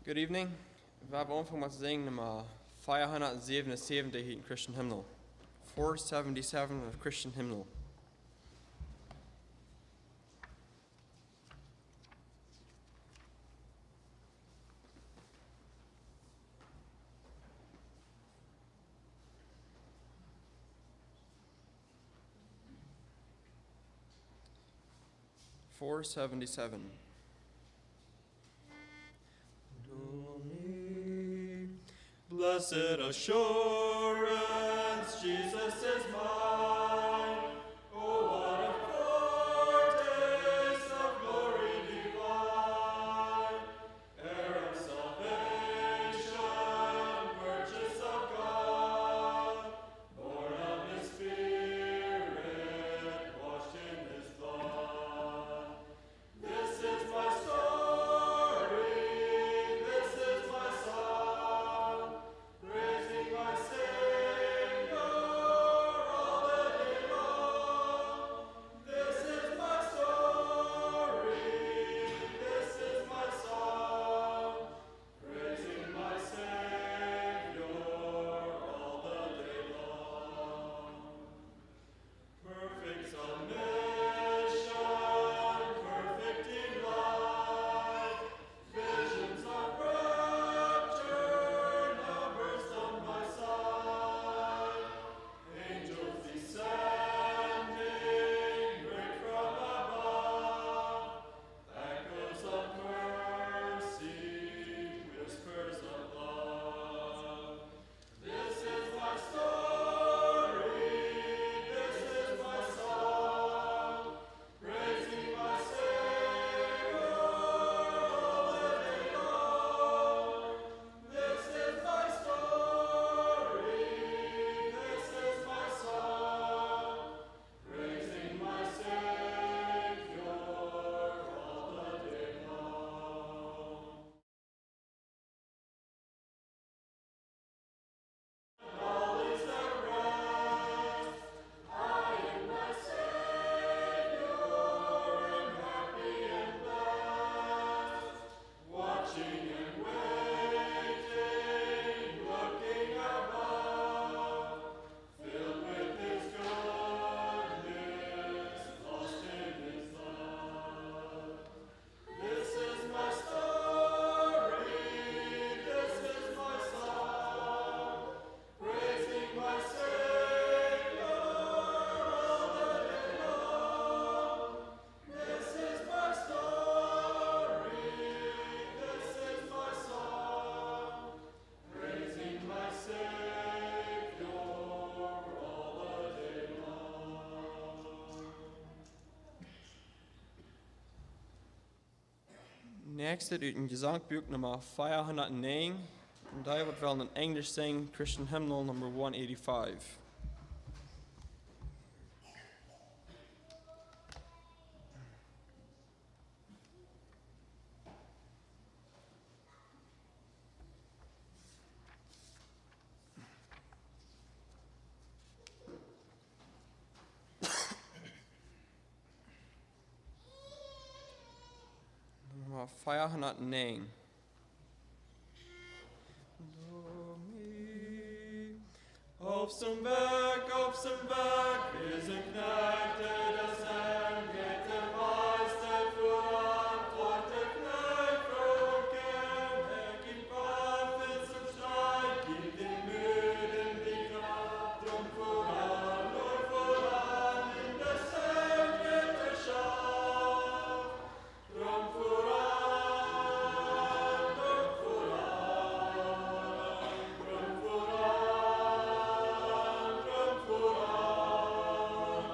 Good evening. We hebben aangevangen met te zingen nummer 577 heet een Christian hymnal. 477 of Christian hymnal. Blessed assurance, Jesus is mine. Oh, what a foretaste of glory divine, heir of salvation, purchase of God, born of His Spirit, washed in His blood. This is my story, this is my song, praising my Savior all the day long. This is my story, this is my song, praising my Savior all the day long. Perfect submission, perfect in life, visions of rapture, numbers on my side, angels descending, great from above, echoes of mercy, whispers of love. This is my story, this is my song, praising my Savior all the day long. This is my story, this is my song, praising my Savior all the day long. All is at rest, I in my Savior am happy and blessed, watching and waiting, looking above, filled with His goodness, lost in His love. This is my story, this is my song, praising my Savior all the day long. This is my story, this is my song, praising my Savior all the day long. Next uit een gezangboek nummer 509. En daar wordt wel in English zingen Christian hymnal number 185. Nummer 509. Auf zum Werk is een knecht, das Herrn geht der Meister voran, fort der Knecht froh gern, gibt Waffen zum Streit, gibt den Müden die Kraft, drum voran, nur voran, in des Herrn Ritterschaft, drum voran, drum voran, drum voran. Drum voran,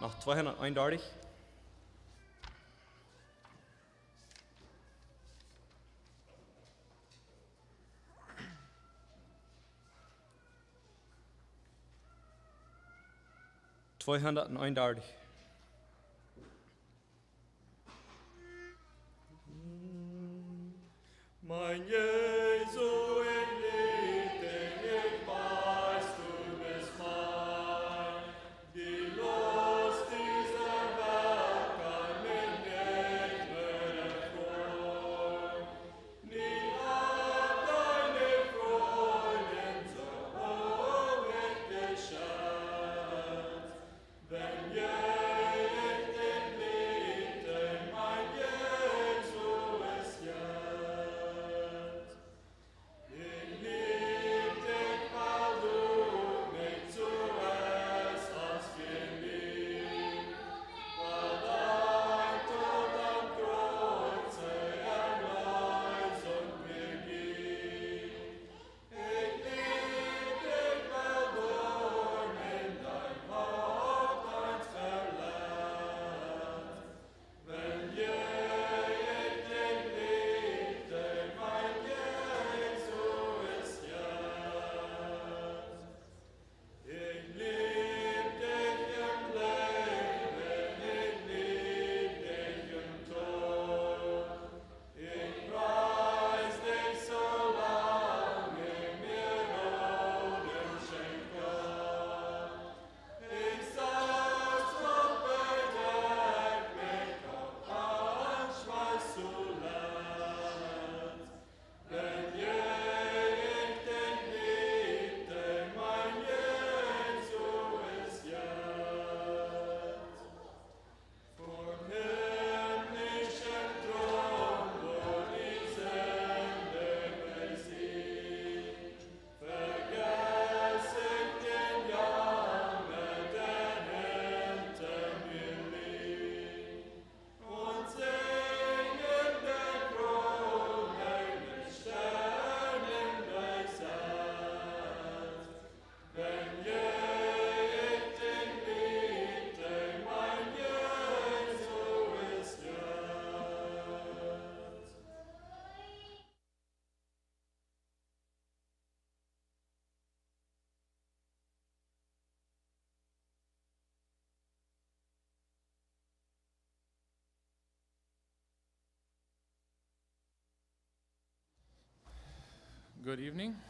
Nog 231. Mein Jesu, ich lieb dich, ich weiß, du bist mein. Die Lust dieser Welt kann mich nicht mehr erfreuen. Nie hat deine Freundin so hoch ich geschätzt. Wenn je ich dich liebte, mein Jesu ist jetzt. Ich lieb dich, weil du mich zuerst hast geliebt, weil dein Tod am Kreuze Erlösung mir gibt. Ich lieb dich, weil du in dein Haupt eins verletzt. Wenn je ich dich liebte, mein Jesu ist jetzt. Ich lieb dich im Leben, ich lieb dich im Tod. Ich preis dich, solange mir Odem schenkt Gott. Ich sag's noch bedeckt mich auf Anschweiß zuletzt. Wenn je ich dich liebte, mein Jesu ist jetzt. Vor himmlischen Thron, wo die Sünde besiegt, vergess ich den Jammer, der hinter mir liegt, und sing in der Krone mit Sternen durchsetzt. Wenn je ich dich liebte, mein Jesu ist jetzt. Good evening.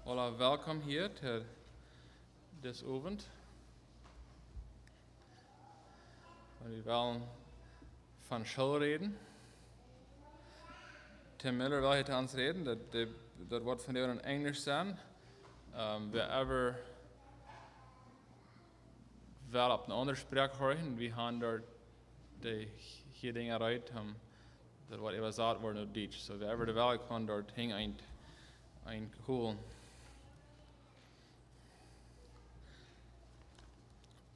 Alla welkom hier till this event. Vi vil van Schul reden. Tim Miller wil het ons reden. Dat wordt van in Engels zijn. We wel op een andere spraak horen. We gaan daar de hier dingen uit. Dat wordt even zaad worden op Duits. So we de wel kan daar hing een cool.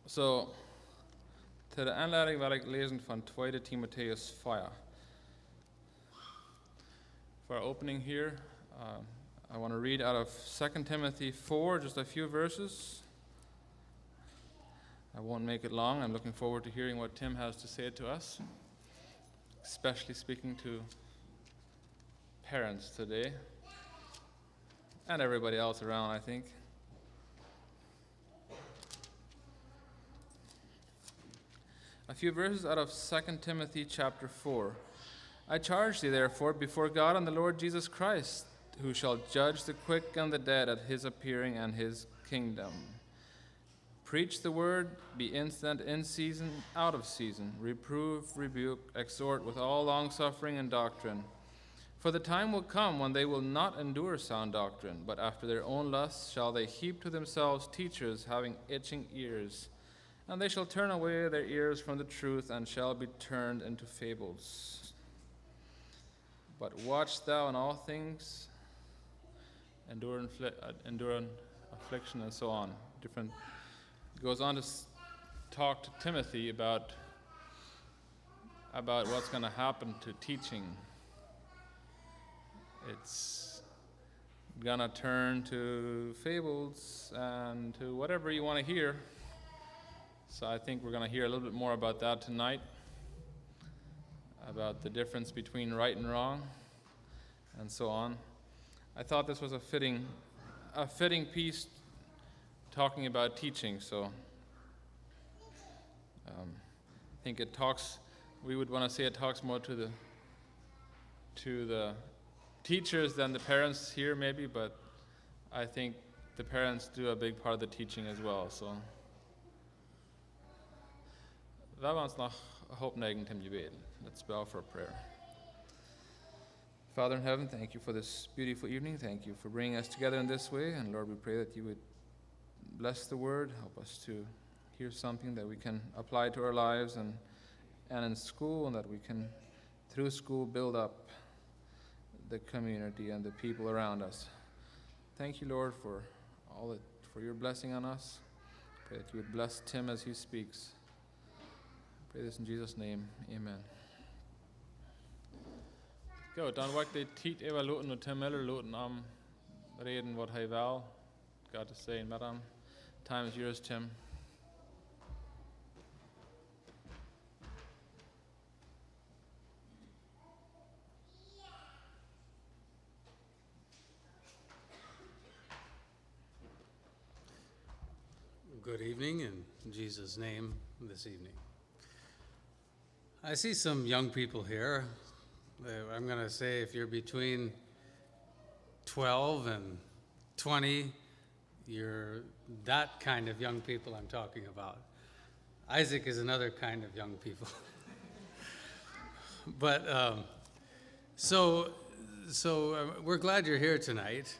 So, to de aanleiding wil ik lezen van 2 Timotheus 4. For our opening here, I want to read out of 2 Timothy 4, just a few verses. I won't make it long. I'm looking forward to hearing what Tim has to say to us, especially speaking to parents today, and everybody else around, I think. A few verses out of 2 Timothy chapter 4. I charge thee therefore before God and the Lord Jesus Christ, who shall judge the quick and the dead at his appearing and his kingdom. Preach the word, be instant in season, out of season, reprove, rebuke, exhort with all longsuffering and doctrine. For the time will come when they will not endure sound doctrine, but after their own lusts shall they heap to themselves teachers having itching ears. And they shall turn away their ears from the truth, and shall be turned into fables. But watch thou in all things, endure affliction, and so on. Goes on to talk to Timothy about what's going to happen to teaching. It's gonna turn to fables and to whatever you want to hear. So I think we're gonna hear a little bit more about that tonight, about the difference between right and wrong, and so on. I thought this was a fitting piece talking about teaching. So I think it talks. We would want to say it talks more to the teachers than the parents here, maybe. But I think the parents do a big part of the teaching as well. So. Laten we ons nog opneiging til gebed. Let's bow for a prayer. Father in heaven, thank you for this beautiful evening. Thank you for bringing us together in this way. And Lord, we pray that you would bless the word, help us to hear something that we can apply to our lives and in school, and that we can, through school, build up the community and the people around us. Thank you, Lord, for your blessing on us. Pray that you would bless Tim as he speaks. Pray this in Jesus' name. Amen. Goed, dan wil ik de tijd even laten en Tim Miller laten reden wat hij wil. Got to say met hem. Time is yours, Tim. Good evening in Jesus' name this evening. I see some young people here. I'm going to say if you're between 12 and 20, you're that kind of young people I'm talking about. Isaac is another kind of young people. But so we're glad you're here tonight.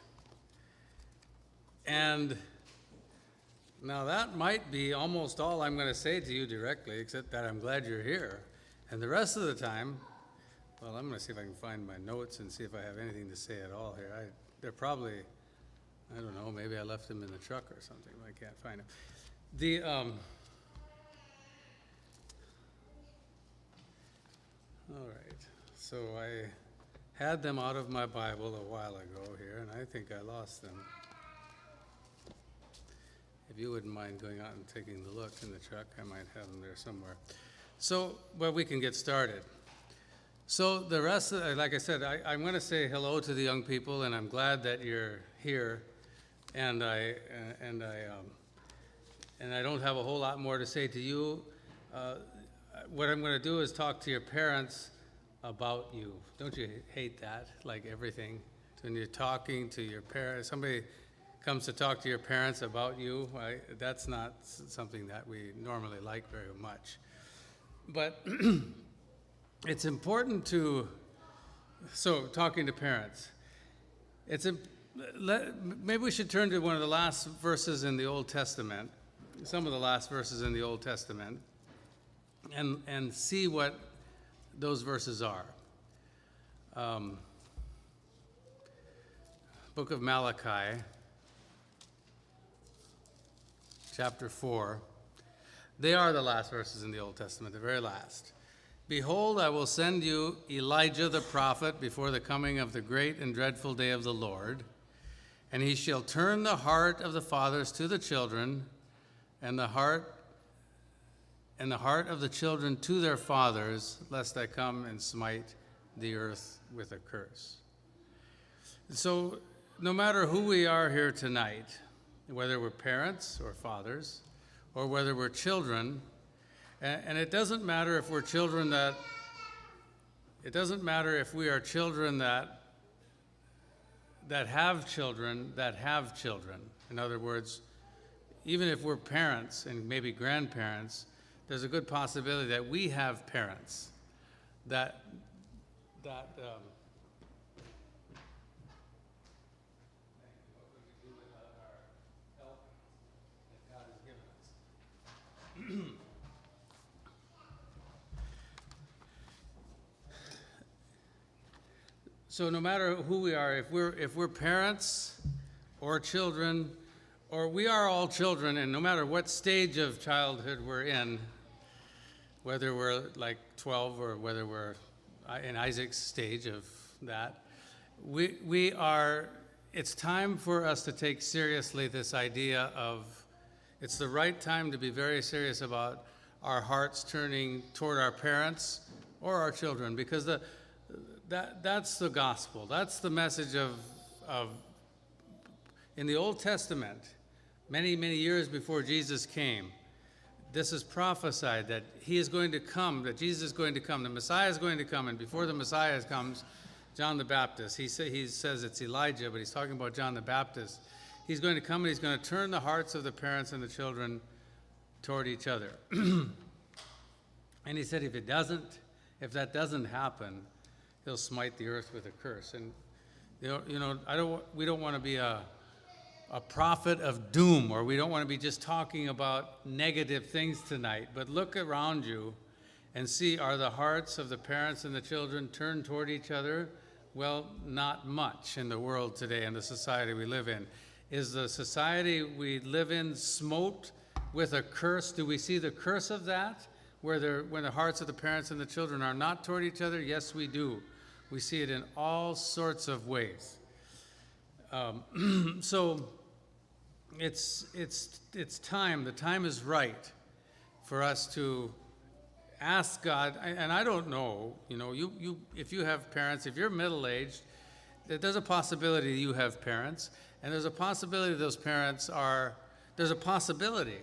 And now that might be almost all I'm going to say to you directly, except that I'm glad you're here. And the rest of the time, well, I'm going to see if I can find my notes and see if I have anything to say at all here. They're probably, I don't know, maybe I left them in the truck or something. I can't find them. All right. So I had them out of my Bible a while ago here, and I think I lost them. If you wouldn't mind going out and taking a look in the truck, I might have them there somewhere. So, well, we can get started. So the rest, like I said, I'm going to say hello to the young people, and I'm glad that you're here. And I don't have a whole lot more to say to you. What I'm going to do is talk to your parents about you. Don't you hate that? Like everything, when you're talking to your parents, somebody comes to talk to your parents about you. That's not something that we normally like very much. But it's important to, so talking to parents, maybe we should turn to one of the last verses in the Old Testament, some of the last verses in the Old Testament, and see what those verses are. Book of Malachi, chapter 4. They are the last verses in the Old Testament, the very last. Behold, I will send you Elijah the prophet before the coming of the great and dreadful day of the Lord, and he shall turn the heart of the fathers to the children, and the heart of the children to their fathers, lest I come and smite the earth with a curse. So, no matter who we are here tonight, whether we're parents or fathers, or whether we're children, and it doesn't matter if we're children that, it doesn't matter if we are children that have children that have children. In other words, even if we're parents and maybe grandparents, there's a good possibility that we have parents that So no matter who we are, if we're parents or children, or we are all children, and no matter what stage of childhood we're in, whether we're like 12 or whether we're in Isaac's stage of that, we are it's time for us to take seriously this idea of it's the right time to be very serious about our hearts turning toward our parents or our children, because that's the gospel. That's the message of in the Old Testament, many, many years before Jesus came, this is prophesied that he is going to come, that Jesus is going to come, the Messiah is going to come, and before the Messiah comes, John the Baptist, he says it's Elijah, but he's talking about John the Baptist. He's going to come and he's going to turn the hearts of the parents and the children toward each other. And he said if that doesn't happen, he'll smite the earth with a curse. And we don't want to be a prophet of doom, or we don't want to be just talking about negative things tonight, but look around you and see, are the hearts of the parents and the children turned toward each other? Well, not much in the world today, in the society we live in. Is the society we live in smote with a curse? Do we see the curse of that, when the hearts of the parents and the children are not toward each other? Yes, we do. We see it in all sorts of ways. So it's time. The time is right for us to ask God. And I don't know. You if you have parents, if you're middle-aged, there's a possibility you have parents, and there's a possibility those parents are. There's a possibility.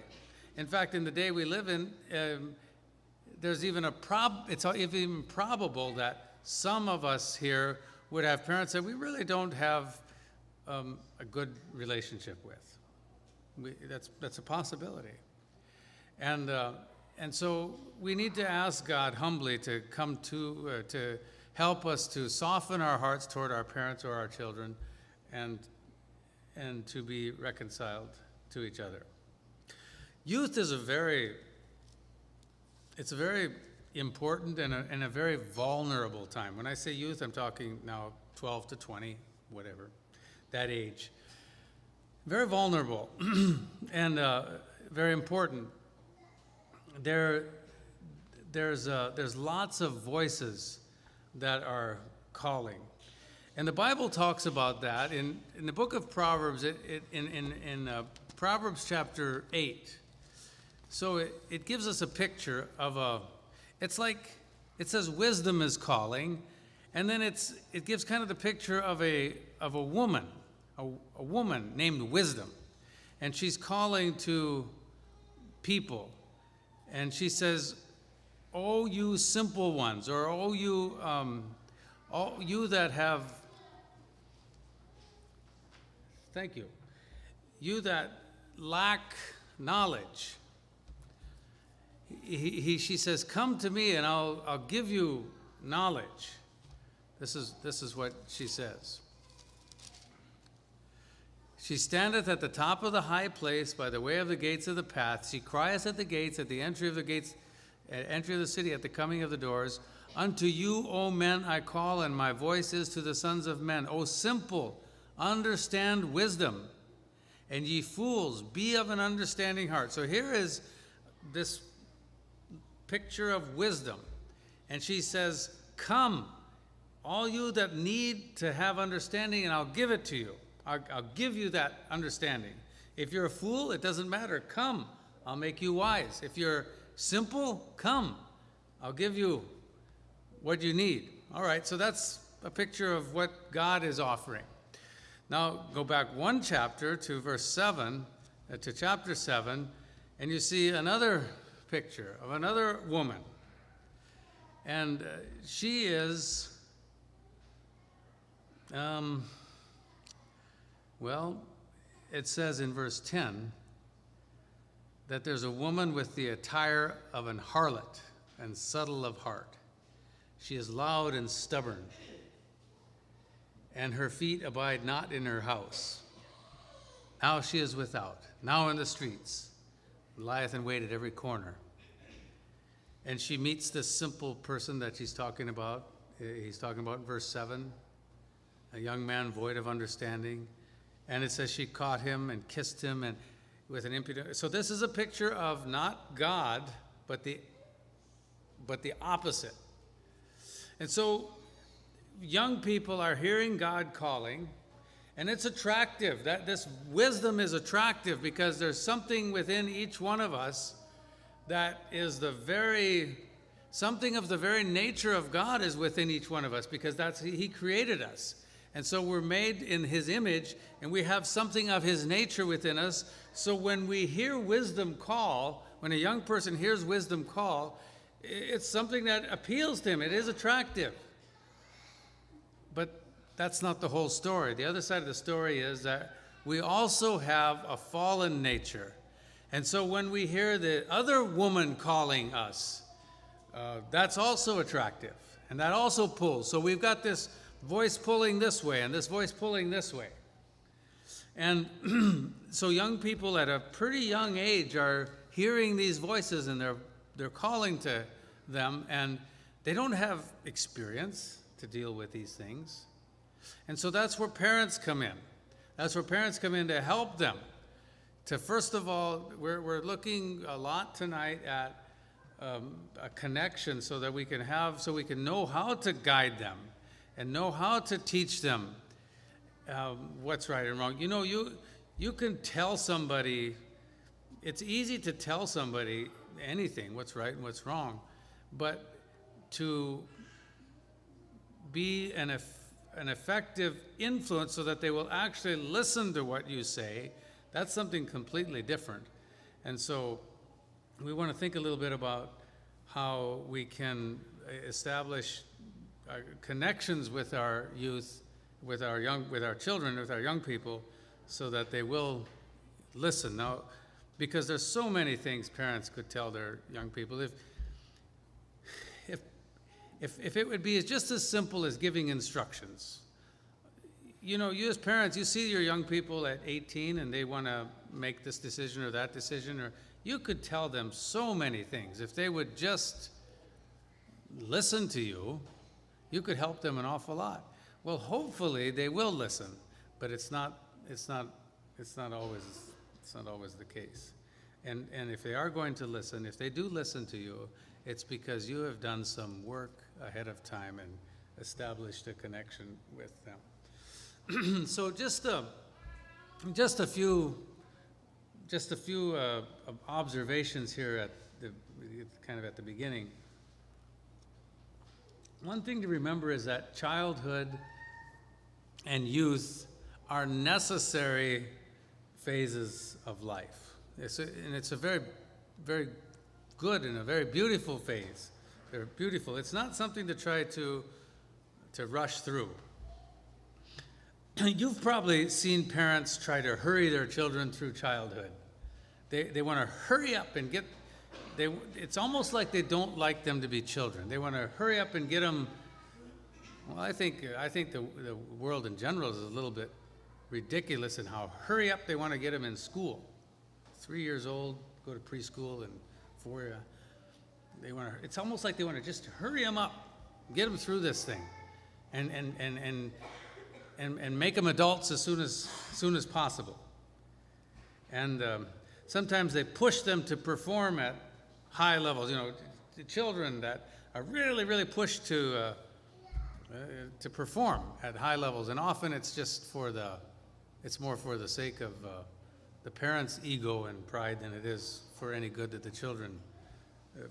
In fact, in the day we live in, there's even it's even probable that some of us here would have parents that we really don't have a good relationship with. That's a possibility. And so we need to ask God humbly to come to help us to soften our hearts toward our parents or our children, and to be reconciled to each other. Youth is a very important and a very vulnerable time. When I say youth, I'm talking now 12 to 20, whatever, that age. Very vulnerable and very important. There's lots of voices that are calling. And the Bible talks about that in the book of Proverbs, in Proverbs chapter 8. So it gives us a picture of it's like, it says wisdom is calling, and then it gives kind of the picture of a woman, a woman named Wisdom. And she's calling to people. And she says, "Oh, you simple ones," or "Oh, you that have," thank you, "you that lack knowledge." She says, "Come to me and I'll give you knowledge." This is what she says. "She standeth at the top of the high place by the way of the gates of the path. She crieth at the gates, at the entry of the gates, at entry of the city, at the coming of the doors. Unto you, O men, I call, and my voice is to the sons of men. O simple, understand wisdom, and ye fools, be of an understanding heart." So here is this picture of wisdom. And she says, "Come, all you that need to have understanding, and I'll give it to you. I'll give you that understanding. If you're a fool, it doesn't matter. Come, I'll make you wise. If you're simple, come, I'll give you what you need." All right, so that's a picture of what God is offering. Now go back one chapter to verse 7, to chapter 7, and you see another picture of another woman. And she is, it says in verse 10 that there's a woman with the attire of an harlot and subtle of heart. She is loud and stubborn, and her feet abide not in her house. Now she is without, now in the streets, lieth in wait at every corner. And she meets this simple person that she's talking about. He's talking about in verse 7, a young man void of understanding. And it says she caught him and kissed him, and with an impudent. So this is a picture of not God, but the opposite. And so young people are hearing God calling, And it's attractive. That this wisdom is attractive because there's something within each one of us that is something of the very nature of God is within each one of us, because He created us. And so we're made in His image, and we have something of His nature within us. So when we hear wisdom call, when a young person hears wisdom call, it's something that appeals to him. It is attractive. But that's not the whole story. The other side of the story is that we also have a fallen nature. And so when we hear the other woman calling us, that's also attractive. And that also pulls. So we've got this voice pulling this way and this voice pulling this way. And so young people at a pretty young age are hearing these voices, and they're calling to them, and they don't have experience to deal with these things. And so that's where parents come in. That's where parents come in to help them. To first of all, we're looking a lot tonight at a connection so that we can know how to guide them and know how to teach them what's right and wrong. You know, you can tell somebody, it's easy to tell somebody anything, what's right and what's wrong, but to be an effective influence so that they will actually listen to what you say, that's something completely different. And so we want to think a little bit about how we can establish connections with our youth, with our children, with our young people, so that they will listen. Now, because there's so many things parents could tell their young people. If it would be just as simple as giving instructions. You know, you as parents, you see your young people at 18 and they want to make this decision or that decision, or you could tell them so many things. If they would just listen to you, you could help them an awful lot. Well, hopefully they will listen, but it's not always the case. And if they are going to listen, if they do listen to you, it's because you have done some work ahead of time and established a connection with them. So just a few observations here at the beginning. One thing to remember is that childhood and youth are necessary phases of life. It's a very, very good and a very beautiful phase. They're beautiful. It's not something to try to rush through. You've probably seen parents try to hurry their children through childhood. They want to hurry up and get. It's almost like they don't like them to be children. They want to hurry up and get them. Well, I think the world in general is a little bit ridiculous in how hurry up they want to get them in school. 3 years old, go to preschool, and 4. It's almost like they want to just hurry them up, get them through this thing, and make them adults as soon as possible. And sometimes they push them to perform at high levels. You know, the children that are really, really pushed to perform at high levels, and often it's just it's more for the sake of the parents' ego and pride than it is for any good that the children,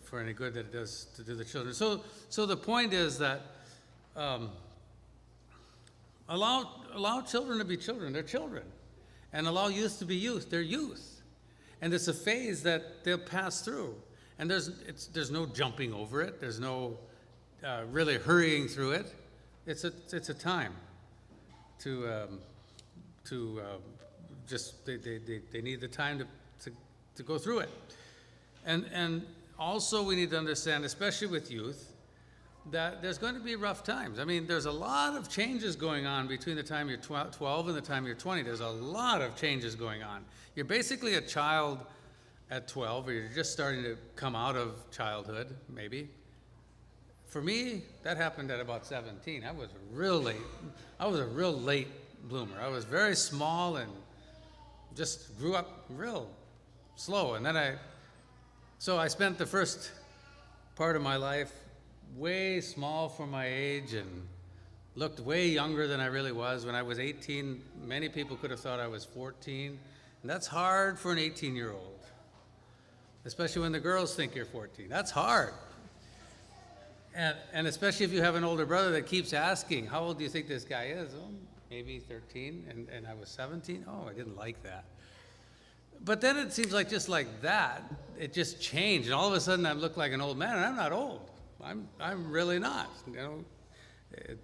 for any good that it does to do the children. So the point is that allow children to be children. They're children, and allow youth to be youth. They're youth, and it's a phase that they'll pass through. And there's no jumping over it. There's no really hurrying through it. It's a time to just they need the time to go through it. And also we need to understand, especially with youth, that there's going to be rough times. I mean, there's a lot of changes going on between the time you're 12 and the time you're 20. There's a lot of changes going on. You're basically a child at 12, or you're just starting to come out of childhood, maybe. For me, that happened at about 17. I was a real late bloomer. I was very small and just grew up real slow. And then so I spent the first part of my life way small for my age and looked way younger than I really was. When I was 18, many people could have thought I was 14. And that's hard for an 18-year-old, especially when the girls think you're 14. That's hard. And especially if you have an older brother that keeps asking, how old do you think this guy is? Oh, maybe 13, and I was 17. Oh, I didn't like that. But then it seems like just like that, it just changed. And all of a sudden I look like an old man, and I'm not old. I'm really not. You know, it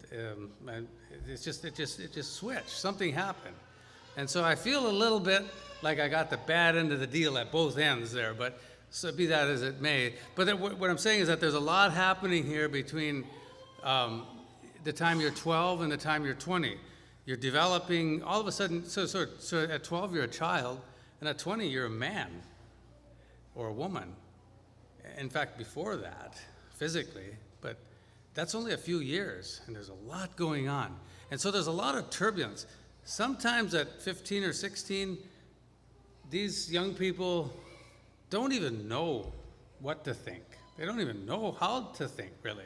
just switched. Something happened. And so I feel a little bit like I got the bad end of the deal at both ends there, but so be that as it may. But what I'm saying is that there's a lot happening here between the time you're 12 and the time you're 20. You're developing, all of a sudden, so at 12 you're a child, and at 20 you're a man or a woman. In fact, before that, physically, but that's only a few years, and there's a lot going on. And so there's a lot of turbulence. Sometimes at 15 or 16, these young people don't even know what to think. They don't even know how to think, really.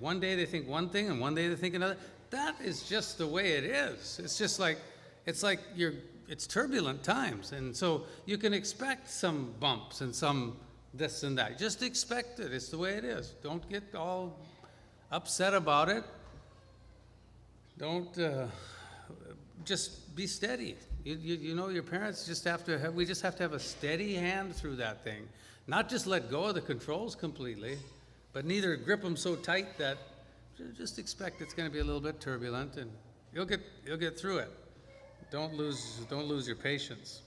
One day they think one thing, and one day they think another. That is just the way it is. It's just like, it's turbulent times. And so you can expect some bumps and some this and that. Just expect it. It's the way it is. Don't get all upset about it. Don't, just be steady. You know, your parents just have to have, we just have to have a steady hand through that thing. Not just let go of the controls completely, but neither grip them so tight that just expect it's going to be a little bit turbulent, and you'll get through it. Don't lose your patience.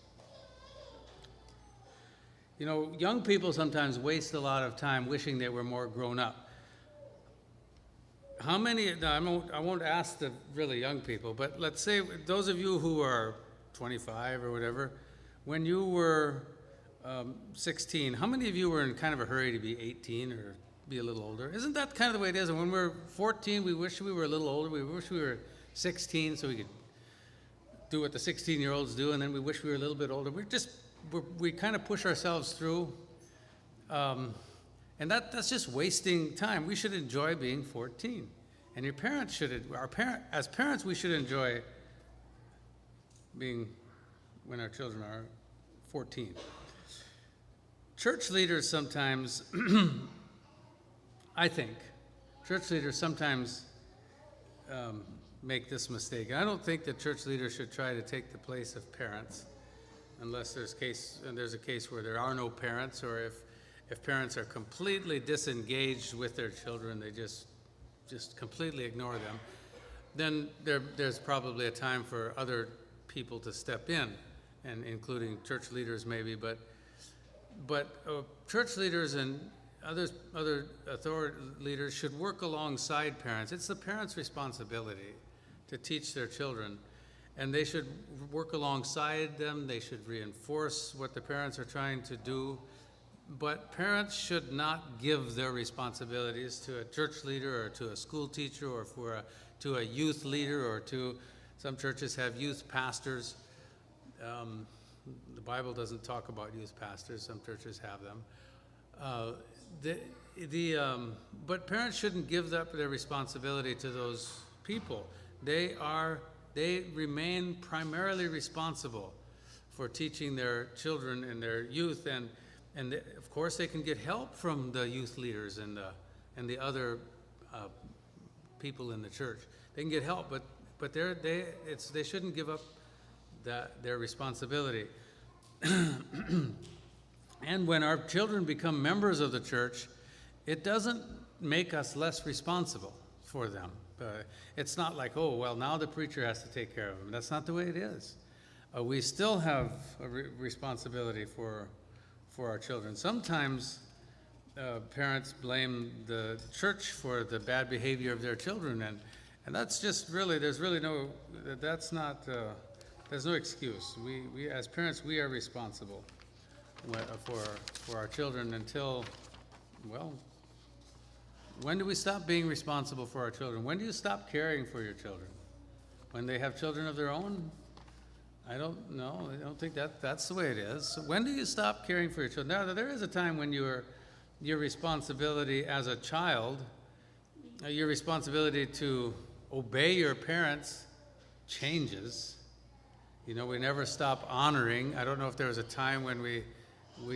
You know, young people sometimes waste a lot of time wishing they were more grown up. How many, no, I won't ask the really young people, but let's say those of you who are 25 or whatever, when you were 16, how many of you were in kind of a hurry to be 18 or be a little older? Isn't that kind of the way it is? And when we're 14, we wish we were a little older. We wish we were 16 so we could do what the 16-year-olds do, and then we wish we were a little bit older. We kind of push ourselves through, and that's just wasting time. We should enjoy being 14, and your parents should. As parents, we should enjoy being when our children are 14. Church leaders sometimes, I think, church leaders sometimes make this mistake. I don't think that church leaders should try to take the place of parents, unless there's a case where there are no parents, or if parents are completely disengaged with their children, they just completely ignore them, then there's probably a time for other people to step in, and including church leaders maybe, but church leaders and other authority leaders should work alongside parents. It's the parents' responsibility to teach their children, and they should work alongside them. They should reinforce what the parents are trying to do, but parents should not give their responsibilities to a church leader or to a school teacher or to a youth leader or to, some churches have youth pastors. The Bible doesn't talk about youth pastors. Some churches have them. But parents shouldn't give up their responsibility to those people. They remain primarily responsible for teaching their children and their youth, and of course they can get help from the youth leaders and the other people in the church. They can get help, but they shouldn't give up their responsibility. And when our children become members of the church, it doesn't make us less responsible for them. It's not like, oh, well, now the preacher has to take care of them. That's not the way it is. We still have a responsibility for our children. Sometimes parents blame the church for the bad behavior of their children, and that's just really, there's no excuse. We as parents, we are responsible for our children until, well, when do we stop being responsible for our children? When do you stop caring for your children? When they have children of their own? I don't know. I don't think that's the way it is. So when do you stop caring for your children? Now, there is a time when your responsibility as a child, your responsibility to obey your parents changes. You know, we never stop honoring. I don't know if there was a time when we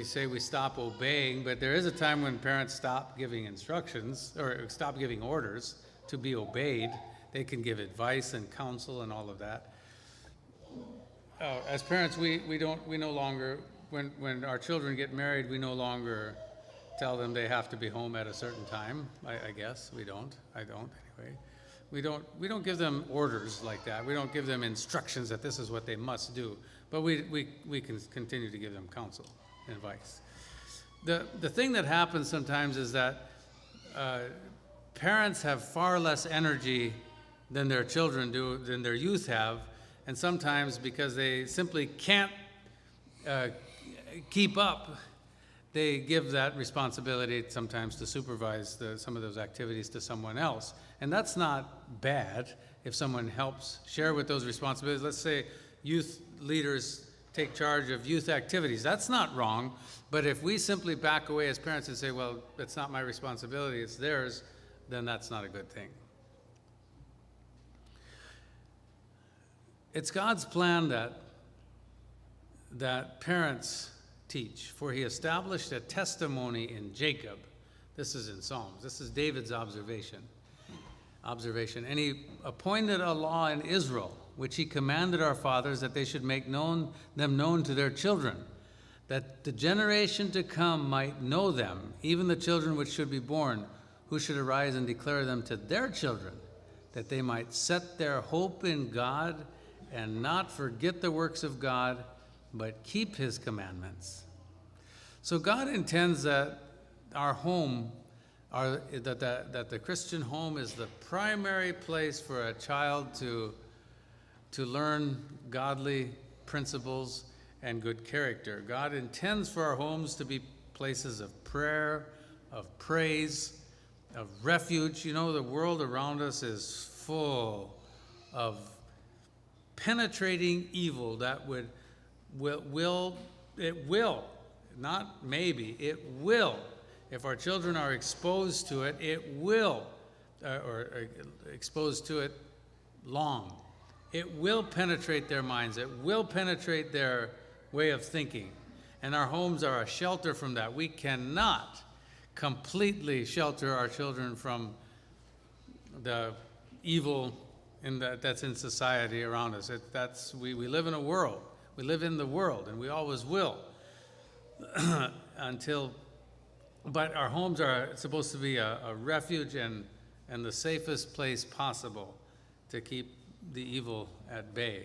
say we stop obeying, but there is a time when parents stop giving instructions or stop giving orders to be obeyed. They can give advice and counsel and all of that. As parents, we no longer, when our children get married, we no longer tell them they have to be home at a certain time. I guess we don't. I don't anyway. We don't give them orders like that. We don't give them instructions that this is what they must do. But we can continue to give them counsel and advice. The thing that happens sometimes is that parents have far less energy than their children do, than their youth have, and sometimes because they simply can't keep up, they give that responsibility sometimes to supervise some of those activities to someone else. And that's not bad if someone helps share with those responsibilities. Let's say youth leaders take charge of youth activities. That's not wrong, but if we simply back away as parents and say, well, it's not my responsibility, it's theirs, then that's not a good thing. It's God's plan that parents teach, for he established a testimony in Jacob. This is in Psalms. This is David's observation. And he appointed a law in Israel, which he commanded our fathers that they should make them known to their children, that the generation to come might know them, even the children which should be born, who should arise and declare them to their children, that they might set their hope in God and not forget the works of God, but keep his commandments. So God intends that our home, that the Christian home is the primary place for a child to learn godly principles and good character. God intends for our homes to be places of prayer, of praise, of refuge. You know, the world around us is full of penetrating evil that will, not maybe, it will. If our children are exposed to it, it will, or exposed to it long. It will penetrate their minds. It will penetrate their way of thinking. And our homes are a shelter from that. We cannot completely shelter our children from the evil that's in society around us. We live in a world. We live in the world, and we always will. But our homes are supposed to be a refuge and the safest place possible to keep the evil at bay.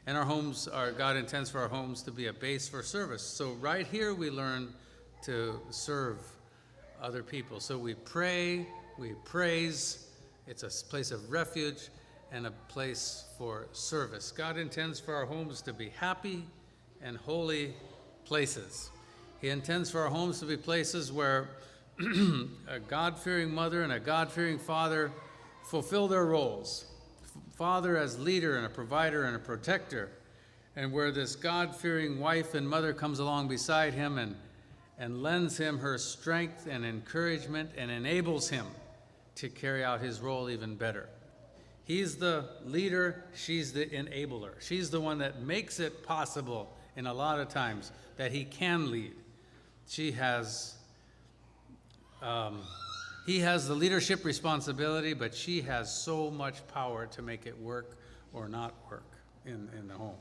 And our homes God intends for our homes to be a base for service. So right here we learn to serve other people. So we pray, we praise. It's a place of refuge and a place for service. God intends for our homes to be happy and holy places. He intends for our homes to be places where a God-fearing mother and a God-fearing father fulfill their roles. Father as leader and a provider and a protector, and where this God-fearing wife and mother comes along beside him and lends him her strength and encouragement and enables him to carry out his role even better. He's the leader, she's the enabler. She's the one that makes it possible in a lot of times that he can lead. He has the leadership responsibility, but she has so much power to make it work or not work in the home.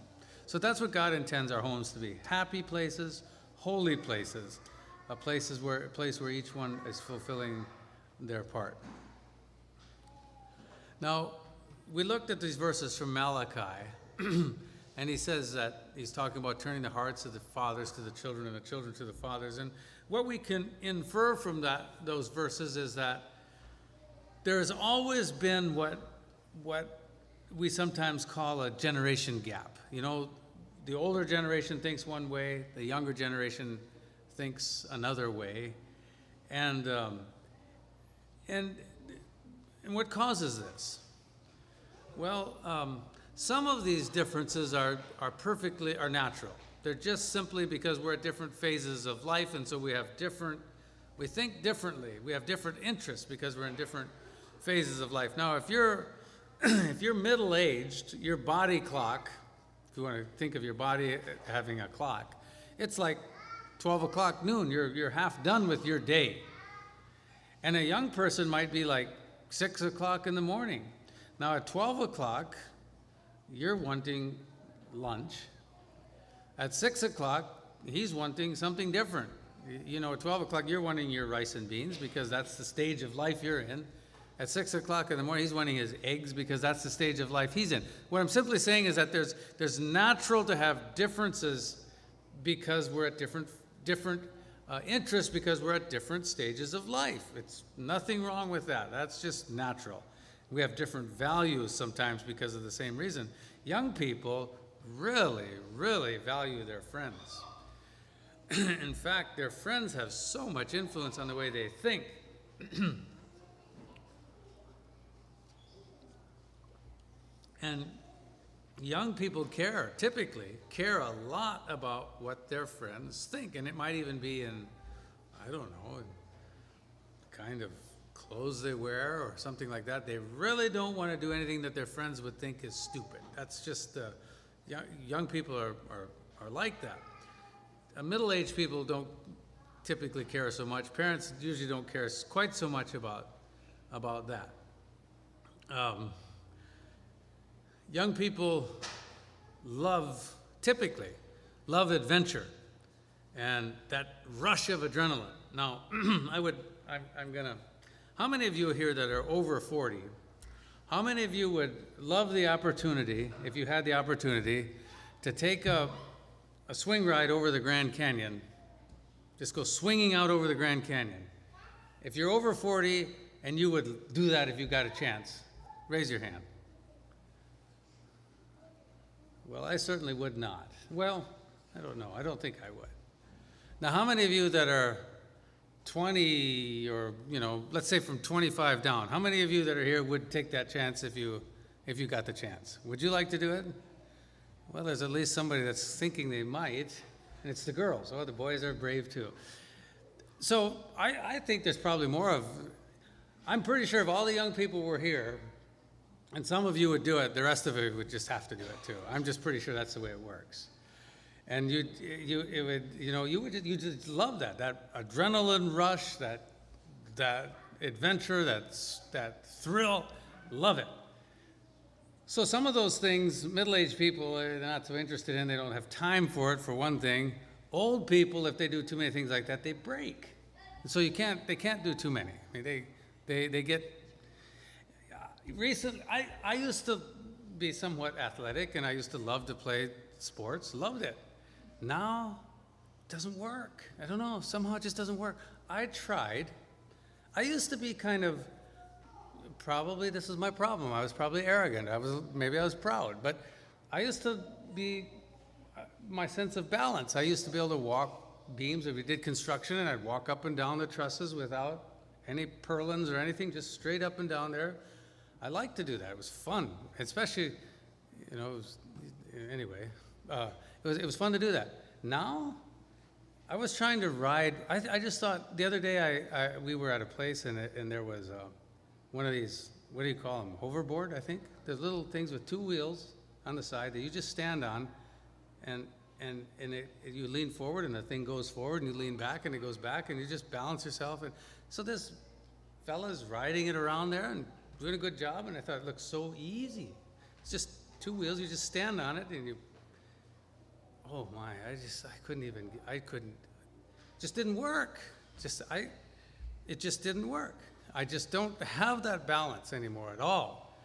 So that's what God intends our homes to be: happy places, holy places, a place where each one is fulfilling their part. Now, we looked at these verses from Malachi, and he says that he's talking about turning the hearts of the fathers to the children and the children to the fathers. And what we can infer from those verses is that there has always been what we sometimes call a generation gap. You know, the older generation thinks one way, the younger generation thinks another way. And what causes this? Well, some of these differences are natural. They're just simply because we're at different phases of life, and so we think differently. We have different interests because we're in different phases of life. Now, if you're if you're middle-aged, your body clock, if you want to think of your body having a clock, it's like 12 o'clock noon. You're half done with your day. And a young person might be like 6 o'clock in the morning. Now at 12 o'clock, you're wanting lunch. At 6 o'clock, he's wanting something different. You know, at 12 o'clock, you're wanting your rice and beans because that's the stage of life you're in. At 6 o'clock in the morning, he's wanting his eggs because that's the stage of life he's in. What I'm simply saying is that there's natural to have differences because we're at different interests, because we're at different stages of life. It's nothing wrong with that. That's just natural. We have different values sometimes because of the same reason. Young people really, really value their friends. In fact, their friends have so much influence on the way they think. And young people typically care a lot about what their friends think. And it might even be in, I don't know, kind of clothes they wear or something like that. They really don't want to do anything that their friends would think is stupid. That's just, young people are like that. Middle-aged people don't typically care so much. Parents usually don't care quite so much about that. Young people typically love adventure and that rush of adrenaline. Now, how many of you here that are over 40, how many of you would love the opportunity, if you had the opportunity, to take a swing ride over the Grand Canyon, just go swinging out over the Grand Canyon? If you're over 40 and you would do that if you got a chance, raise your hand. Well, I certainly would not. Well, I don't know. I don't think I would. Now, how many of you that are 20 or, let's say from 25 down, how many of you that are here would take that chance if you got the chance? Would you like to do it? Well, there's at least somebody that's thinking they might, and it's the girls. Oh, the boys are brave too. So I think there's probably I'm pretty sure if all the young people were here, and some of you would do it, the rest of you would just have to do it too. I'm just pretty sure that's the way it works. And you just love that adrenaline rush, that adventure, that thrill, love it. So some of those things, middle-aged people are not so interested in. They don't have time for it, for one thing. Old people, if they do too many things like that, they break. And so they can't do too many. I mean, they get. Recently, I used to be somewhat athletic, and I used to love to play sports. Loved it. Now, it doesn't work. I don't know. Somehow it just doesn't work. I tried. I used to be kind of. Probably this is my problem. I was probably arrogant. Maybe I was proud, but I used to be my sense of balance. I used to be able to walk beams. If we did construction, and I'd walk up and down the trusses without any purlins or anything, just straight up and down there. I liked to do that. It was fun, especially, anyway. It was fun to do that. Now, I was trying to ride. I just thought the other day we were at a place and there was one of these, what do you call them, hoverboard, I think? There's little things with 2 wheels on the side that you just stand on, and you lean forward, and the thing goes forward, and you lean back, and it goes back, and you just balance yourself. And so this fella's riding it around there and doing a good job, and I thought it looked so easy. It's just 2 wheels, you just stand on it, and oh my, just didn't work. It just didn't work. I just don't have that balance anymore at all.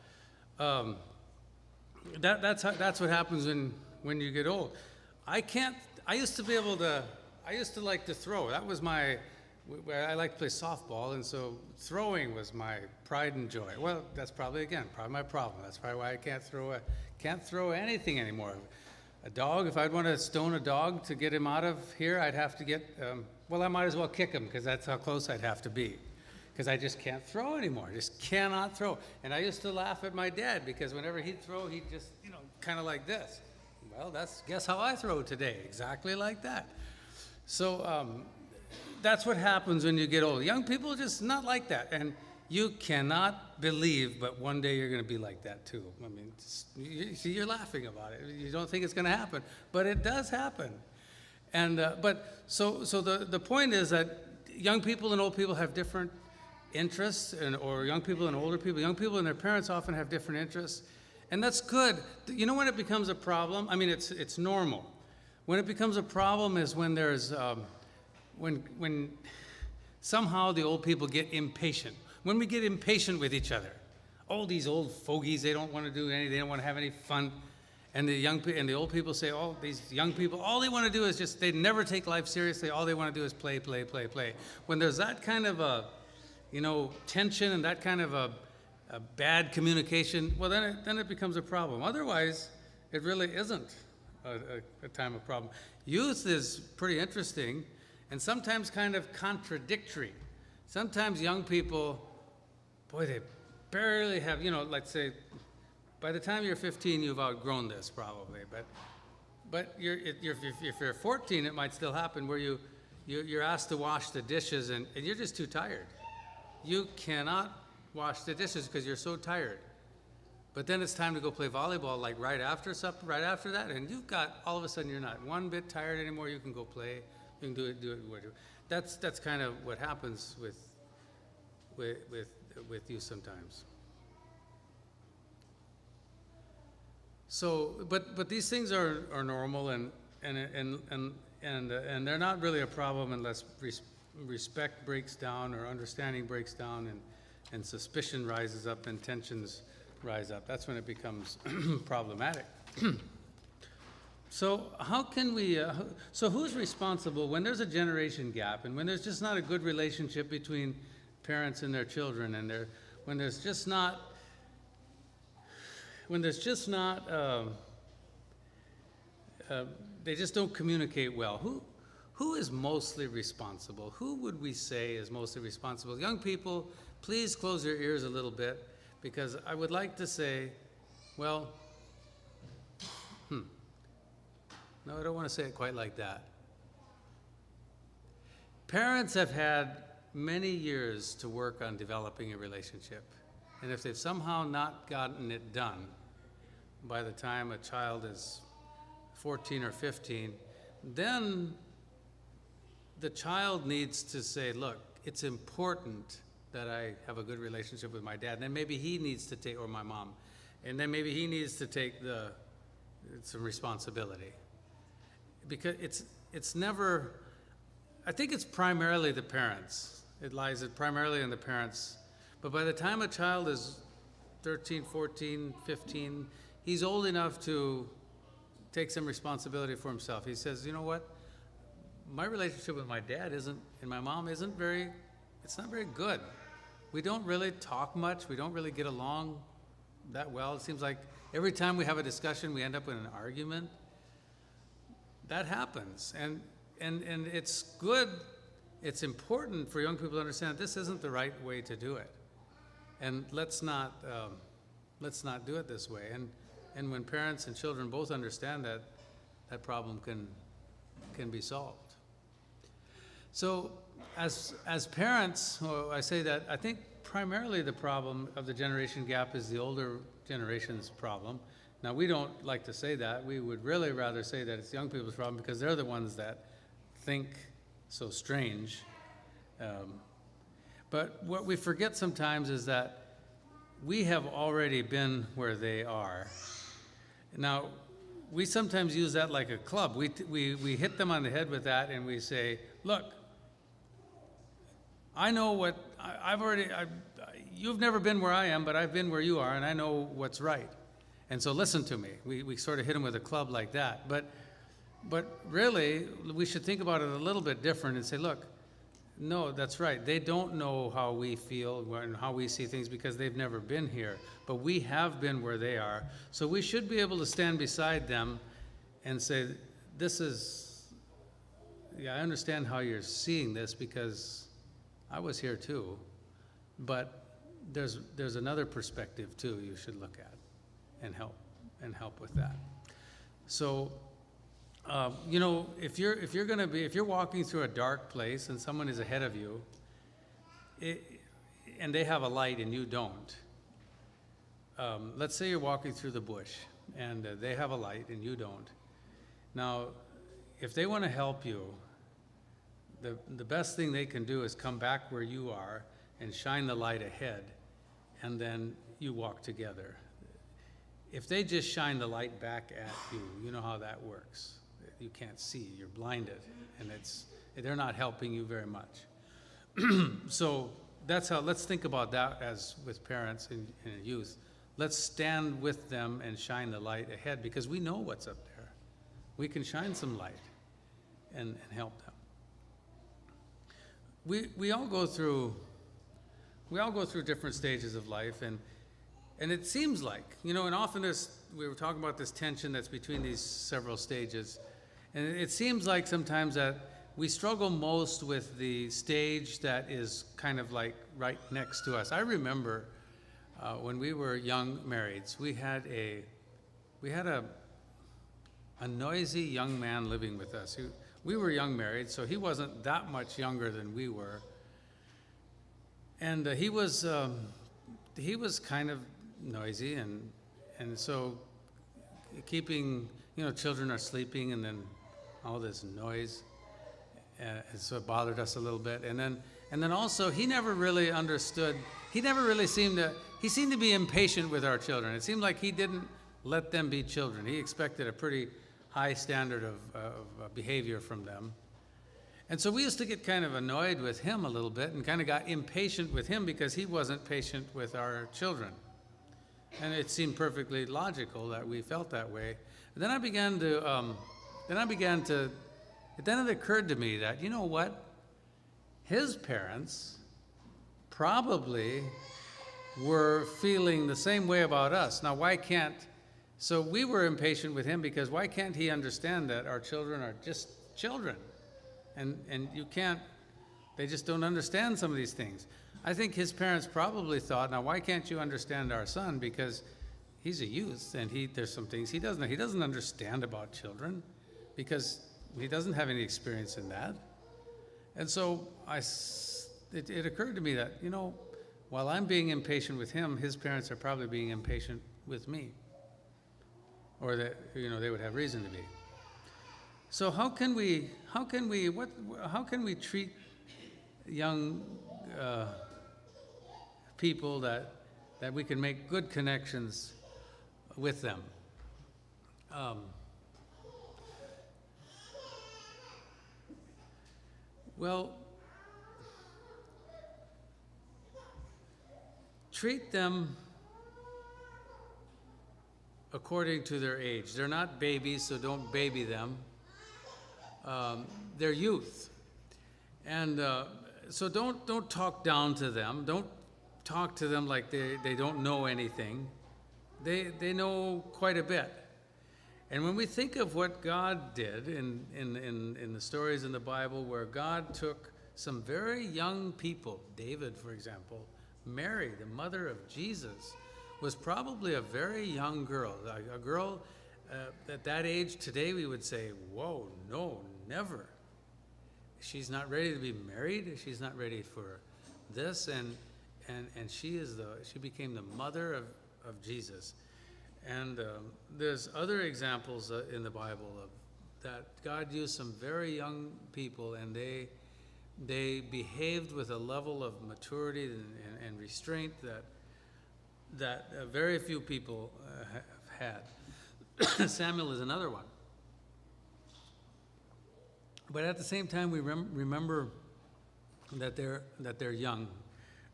That's what happens when you get old. I used to like to throw. That was I like to play softball, and so throwing was my pride and joy. Well, that's probably my problem. That's probably why I can't throw anything anymore. A dog, if I'd want to stone a dog to get him out of here, I'd have to I might as well kick him, because that's how close I'd have to be. Because I just can't throw anymore. I just cannot throw. And I used to laugh at my dad, because whenever he'd throw, he'd just, kind of like this. Well, guess how I throw today, exactly like that. So that's what happens when you get old. Young people are just not like that. And You cannot believe, but one day you're going to be like that too. I mean, see, you're laughing about it. You don't think it's going to happen, but it does happen. And so the point is that young people and old people have different interests, or young people and older people. Young people and their parents often have different interests, and that's good. You know when it becomes a problem? I mean, it's normal. When it becomes a problem is when there's when somehow the old people get impatient. When we get impatient with each other. Oh, these old fogies, they don't want to do anything, they don't want to have any fun. And the old people say, oh, these young people, all they want to do is just, they never take life seriously. All they want to do is play, play, play, play. When there's that kind of a, tension and that kind of a bad communication, well, then it becomes a problem. Otherwise, it really isn't a time of problem. Youth is pretty interesting and sometimes kind of contradictory. Sometimes young people, boy, they barely have, let's say, by the time you're 15, you've outgrown this probably. But if you're 14, it might still happen where you're asked to wash the dishes and you're just too tired. You cannot wash the dishes because you're so tired. But then it's time to go play volleyball, like right after supper, right after that, and you've got, all of a sudden you're not one bit tired anymore. You can go play. You can do it. That's kind of what happens with you sometimes. So, but these things are normal and they're not really a problem unless respect breaks down or understanding breaks down and suspicion rises up and tensions rise up. That's when it becomes problematic. So how can we, so who's responsible when there's a generation gap and when there's just not a good relationship between parents and their children, and when there's just not they just don't communicate well? Who is mostly responsible? Who would we say is mostly responsible? Young people, please close your ears a little bit, because I would like to say, well, no, I don't want to say it quite like that. Parents have had many years to work on developing a relationship. And if they've somehow not gotten it done by the time a child is 14 or 15, then the child needs to say, look, it's important that I have a good relationship with my dad. And then maybe he needs to take, or my mom, and then maybe he needs to take some responsibility. Because it's never, I think it's primarily the parents. It lies primarily in the parents. But by the time a child is 13, 14, 15, he's old enough to take some responsibility for himself. He says, you know what? My relationship with my dad and my mom it's not very good. We don't really talk much. We don't really get along that well. It seems like every time we have a discussion, we end up in an argument. That happens. And it's good, it's important for young people to understand that this isn't the right way to do it. And let's not do it this way. And when parents and children both understand that, that problem can be solved. So as parents, I say that I think primarily the problem of the generation gap is the older generation's problem. Now, we don't like to say that. We would really rather say that it's young people's problem because they're the ones that think so strange. But what we forget sometimes is that we have already been where they are. Now, we sometimes use that like a club. We hit them on the head with that and we say, look, I know what, you've never been where I am, but I've been where you are, and I know what's right. And so listen to me. We sort of hit them with a club like that. But really, we should think about it a little bit different and say, look, no, that's right. They don't know how we feel and how we see things because they've never been here. But we have been where they are. So we should be able to stand beside them and say, I understand how you're seeing this because I was here too. But there's another perspective too you should look at and help with that. So, if you're walking through a dark place and someone is ahead of you, and they have a light and you don't. Let's say you're walking through the bush and they have a light and you don't. Now, if they want to help you, the best thing they can do is come back where you are and shine the light ahead, and then you walk together. If they just shine the light back at you, you know how that works. You can't see, you're blinded, and they're not helping you very much. So that's how, let's think about that as with parents and youth. Let's stand with them and shine the light ahead, because we know what's up there. We can shine some light and help them. We all go through different stages of life, and it seems like, and often we were talking about this tension that's between these several stages, and it seems like sometimes that we struggle most with the stage that is kind of like right next to us. I remember when we were young marrieds, we had a noisy young man living with us. We were young married, so he wasn't that much younger than we were. And he was kind of noisy, and so keeping, children are sleeping, and then all this noise, and so it bothered us a little bit. And then also, he never really understood. He never really seemed to be impatient with our children. It seemed like he didn't let them be children. He expected a pretty high standard of behavior from them. And so we used to get kind of annoyed with him a little bit and kind of got impatient with him because he wasn't patient with our children. And it seemed perfectly logical that we felt that way. And then it occurred to me that, you know what? His parents probably were feeling the same way about us. Now, so we were impatient with him because why can't he understand that our children are just children? And they just don't understand some of these things. I think his parents probably thought, now why can't you understand our son? Because he's a youth, and there's some things he doesn't understand about children because he doesn't have any experience in that. And so it occurred to me that, while I'm being impatient with him, his parents are probably being impatient with me. Or that, they would have reason to be. So how can we treat young people that we can make good connections with them? Well, treat them according to their age. They're not babies, so don't baby them. They're youth. And so don't talk down to them. Don't talk to them like they don't know anything. They know quite a bit. And when we think of what God did in the stories in the Bible, where God took some very young people, David, for example, Mary, the mother of Jesus, was probably a very young girl. A girl at that age today, we would say, whoa, no, never. She's not ready to be married. She's not ready for this. And she became the mother of Jesus. And there's other examples in the Bible of that God used some very young people, and they behaved with a level of maturity and restraint that very few people have had. Samuel is another one. But at the same time, we remember that they're young.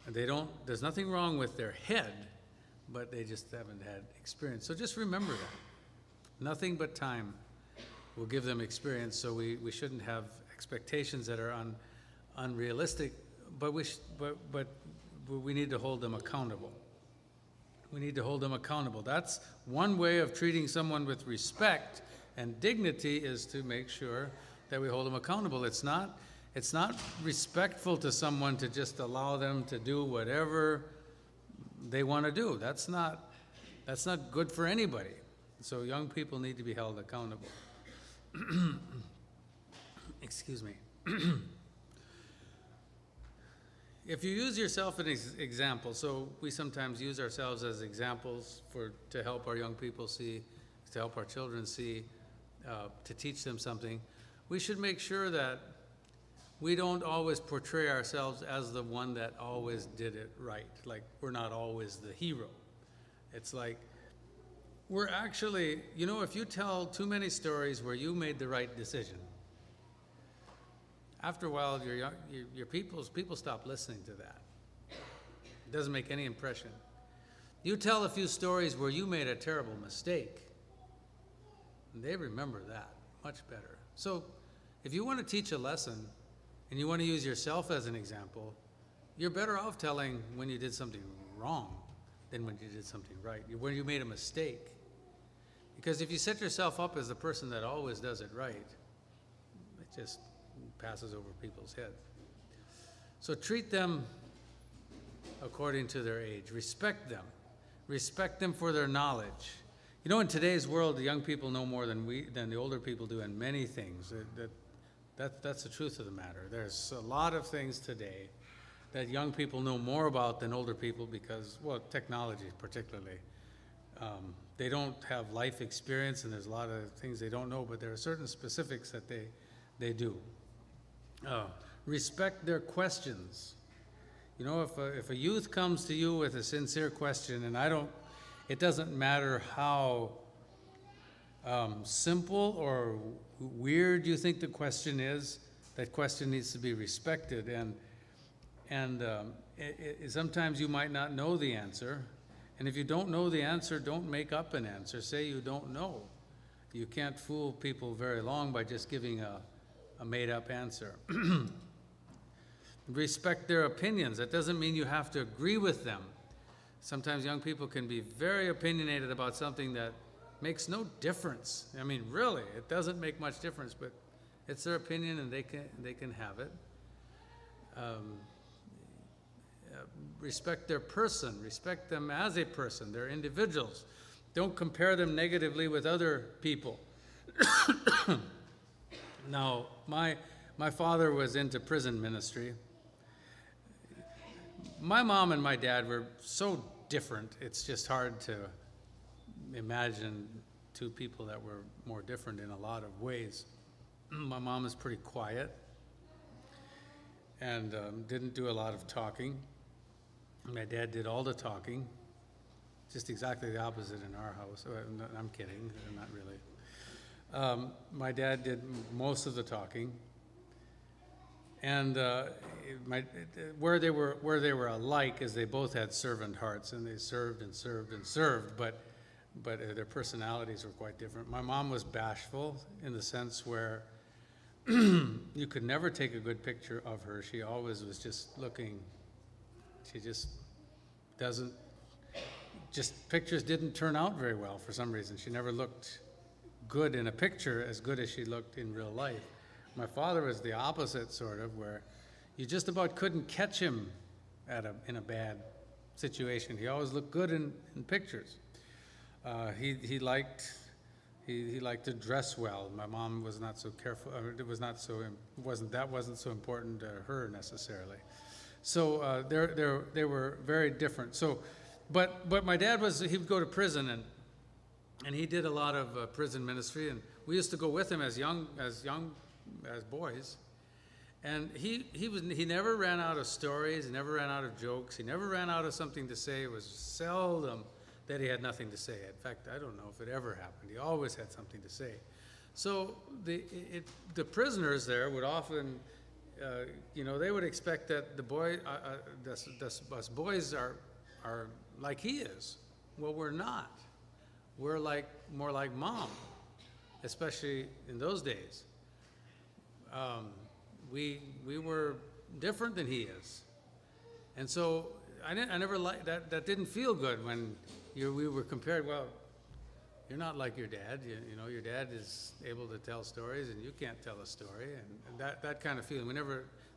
There's nothing wrong with their head, but they just haven't had experience. So just remember that. Nothing but time will give them experience, so we shouldn't have expectations that are unrealistic, but we need to hold them accountable. We need to hold them accountable. That's one way of treating someone with respect and dignity, is to make sure that we hold them accountable. It's not respectful to someone to just allow them to do whatever they want to do. That's not good for anybody. So young people need to be held accountable. Excuse me. if you use yourself as an example, so we sometimes use ourselves as examples to help our young people see, to help our children see, to teach them something, we should make sure that we don't always portray ourselves as the one that always did it right. Like, we're not always the hero. It's like, we're actually, if you tell too many stories where you made the right decision, after a while, your people stop listening to that. It doesn't make any impression. You tell a few stories where you made a terrible mistake, and they remember that much better. So if you want to teach a lesson and you want to use yourself as an example, you're better off telling when you did something wrong than when you did something right, when you made a mistake. Because if you set yourself up as the person that always does it right, it just passes over people's heads. So treat them according to their age. Respect them. Respect them for their knowledge. In today's world, the young people know more than the older people do in many things. That's the truth of the matter. There's a lot of things today that young people know more about than older people because, technology particularly. They don't have life experience, and there's a lot of things they don't know, but there are certain specifics that they do. Respect their questions. If a youth comes to you with a sincere question, and it doesn't matter how simple or weird you think the question is, that question needs to be respected. And sometimes you might not know the answer. And if you don't know the answer, don't make up an answer. Say you don't know. You can't fool people very long by just giving a made-up answer. Respect their opinions. That doesn't mean you have to agree with them. Sometimes young people can be very opinionated about something that makes no difference. I mean, really, it doesn't make much difference, but it's their opinion and they can have it. Respect their person. Respect them as a person. They're individuals. Don't compare them negatively with other people. Now, my father was into prison ministry. My mom and my dad were so different, it's just hard to imagine two people that were more different in a lot of ways. My mom is pretty quiet and didn't do a lot of talking. My dad did all the talking, just exactly the opposite in our house. I'm kidding, not really. My dad did most of the talking, and where they were alike is they both had servant hearts, and they served and served and served, but their personalities were quite different. My mom was bashful in the sense where you could never take a good picture of her. She always was just looking. She just pictures didn't turn out very well for some reason. She never looked good in a picture as good as she looked in real life. My father was the opposite, sort of, where you just about couldn't catch him in a bad situation. He always looked good in pictures. He liked to dress well. My mom was not so careful. That wasn't so important to her necessarily. So they were very different. So, but my dad he would go to prison and he did a lot of prison ministry, and we used to go with him as boys. And he never ran out of stories. He never ran out of jokes. He never ran out of something to say. It was seldom that he had nothing to say. In fact, I don't know if it ever happened. He always had something to say. So the prisoners there would often, they would expect that us boys are like he is. Well, we're not. We're more like Mom, especially in those days. We were different than he is, and so I never liked that. That didn't feel good when we were compared. Well, you're not like your dad. Your dad is able to tell stories, and you can't tell a story, and that kind of feeling.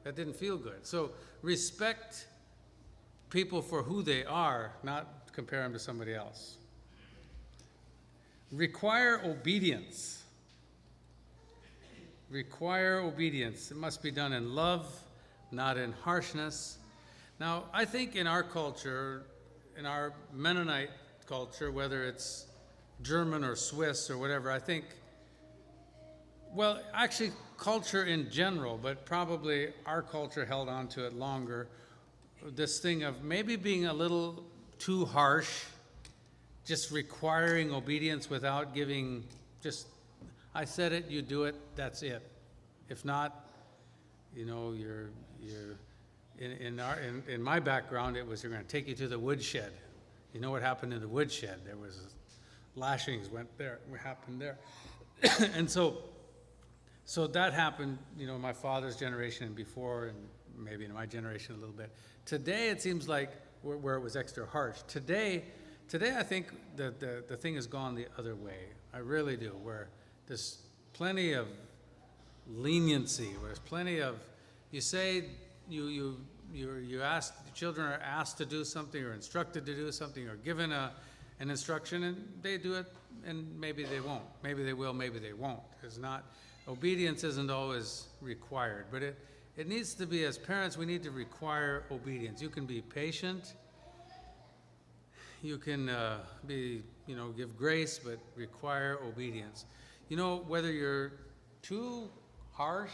That didn't feel good. So respect people for who they are, not compare them to somebody else. Require obedience. Require obedience. It must be done in love, not in harshness. Now, I think in our culture, in our Mennonite culture, whether it's German or Swiss or whatever, I think, well, actually culture in general, but probably our culture held on to it longer, this thing of maybe being a little too harsh, just requiring obedience without giving, just, I said it, you do it, that's it. If not, you know, you're in my background, it was they're going to take you to the woodshed. You know what happened in the woodshed? There was lashings happened there, and so that happened. You know, my father's generation and before, and maybe in my generation a little bit. Today it seems like where it was extra harsh. Today I think the thing has gone the other way. I really do. Where there's plenty of leniency. Where there's plenty of, you say. You ask, children are asked to do something or instructed to do something or given an instruction, and they do it, and maybe they won't. Maybe they will, maybe they won't. It's not, obedience isn't always required, but it needs to be, as parents, we need to require obedience. You can be patient, you can give grace, but require obedience. You know, whether you're too harsh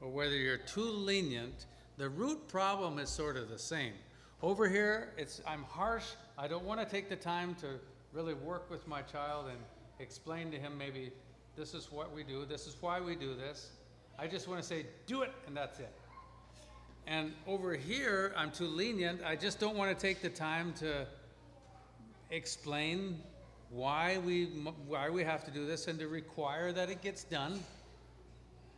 or whether you're too lenient, the root problem is sort of the same. Over here, I'm harsh. I don't want to take the time to really work with my child and explain to him maybe this is what we do, this is why we do this. I just want to say, do it, and that's it. And over here, I'm too lenient. I just don't want to take the time to explain why we have to do this and to require that it gets done,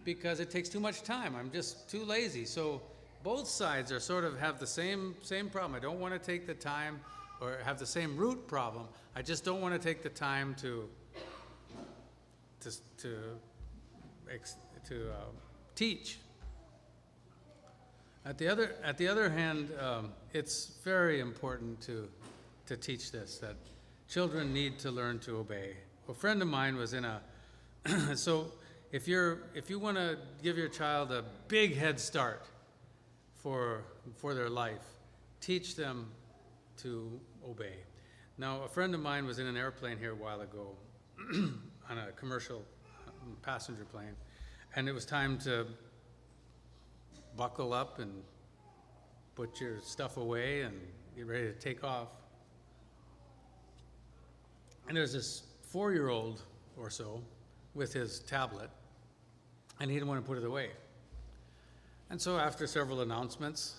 because it takes too much time. I'm just too lazy. So both sides are sort of have the same problem. I don't want to take the time, or have the same root problem. I just don't want to take the time to teach. At the other hand, it's very important to teach this, that children need to learn to obey. A friend of mine was in a so if you want to give your child a big head start for their life, teach them to obey. Now, a friend of mine was in an airplane here a while ago, on a commercial passenger plane, and it was time to buckle up and put your stuff away and get ready to take off. And there's this 4-year-old or so with his tablet, and he didn't want to put it away. And so after several announcements,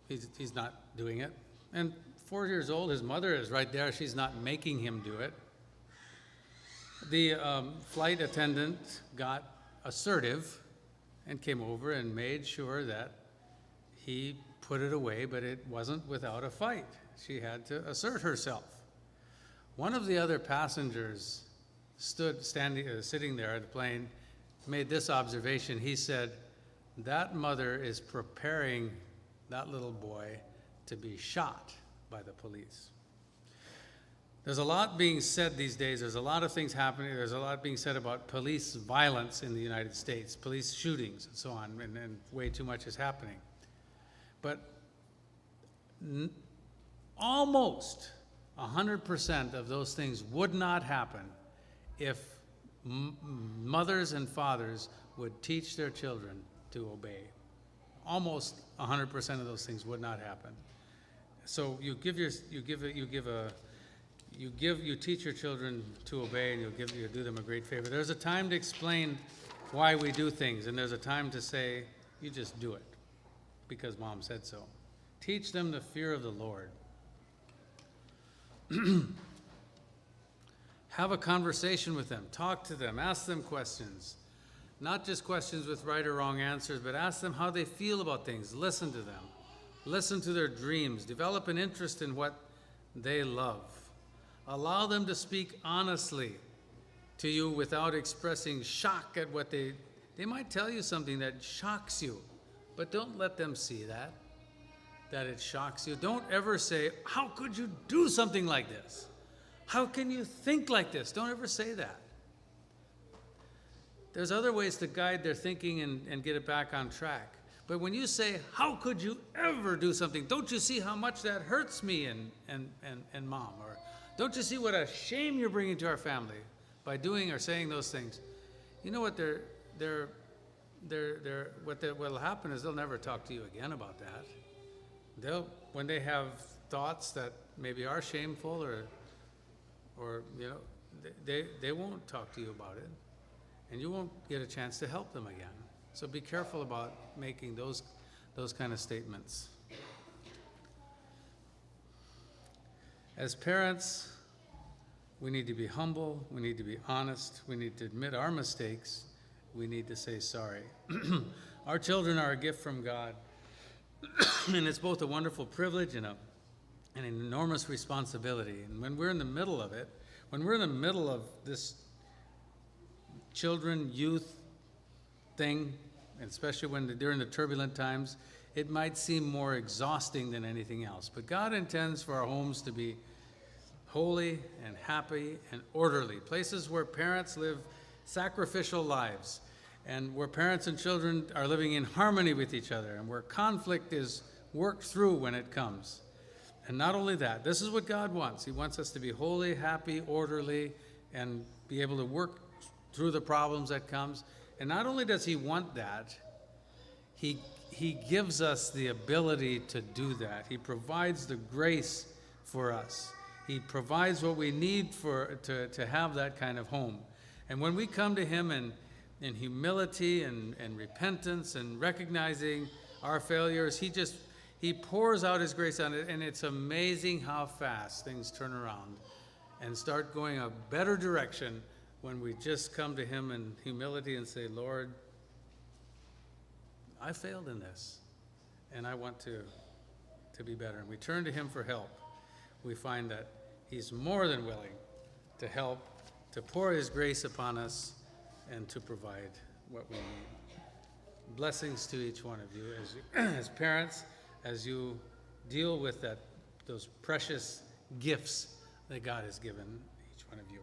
he's not doing it. And 4 years old, his mother is right there. She's not making him do it. The flight attendant got assertive and came over and made sure that he put it away, but it wasn't without a fight. She had to assert herself. One of the other passengers sitting there at the plane, made this observation. He said, that mother is preparing that little boy to be shot by the police. There's a lot being said these days. There's a lot of things happening. There's a lot being said about police violence in the United States, police shootings and so on, and way too much is happening. But almost 100% of those things would not happen if mothers and fathers would teach their children to obey. Almost 100% of those things would not happen. So you teach your children to obey, and you do them a great favor. There's a time to explain why we do things, and there's a time to say, you just do it because mom said so. Teach them the fear of the Lord. Have a conversation with them, talk to them, ask them questions. Not just questions with right or wrong answers, but ask them how they feel about things. Listen to them. Listen to their dreams. Develop an interest in what they love. Allow them to speak honestly to you without expressing shock at what they might tell you something that shocks you, but don't let them see that it shocks you. Don't ever say, how could you do something like this? How can you think like this? Don't ever say that. There's other ways to guide their thinking and get it back on track. But when you say, how could you ever do something? Don't you see how much that hurts me and mom? Or don't you see what a shame you're bringing to our family by doing or saying those things? You know what what'll happen is they'll never talk to you again about that. When they have thoughts that maybe are shameful or they won't talk to you about it, and you won't get a chance to help them again. So be careful about making those kind of statements. As parents, we need to be humble, we need to be honest, we need to admit our mistakes, we need to say sorry. Our children are a gift from God, and it's both a wonderful privilege and an enormous responsibility. And when we're in the middle of it, when we're in the middle of this children, youth thing, and especially during the turbulent times, it might seem more exhausting than anything else. But God intends for our homes to be holy and happy and orderly, places where parents live sacrificial lives, and where parents and children are living in harmony with each other, and where conflict is worked through when it comes. And not only that, this is what God wants. He wants us to be holy, happy, orderly, and be able to work through the problems that comes. And not only does he want that, he gives us the ability to do that. He provides the grace for us. He provides what we need to have that kind of home. And when we come to him in humility and repentance and recognizing our failures, he pours out his grace on it, and it's amazing how fast things turn around and start going a better direction when we just come to him in humility and say, Lord, I failed in this, and I want to be better. And we turn to him for help. We find that he's more than willing to help, to pour his grace upon us, and to provide what we need. Blessings to each one of you as parents, as you deal with those precious gifts that God has given each one of you.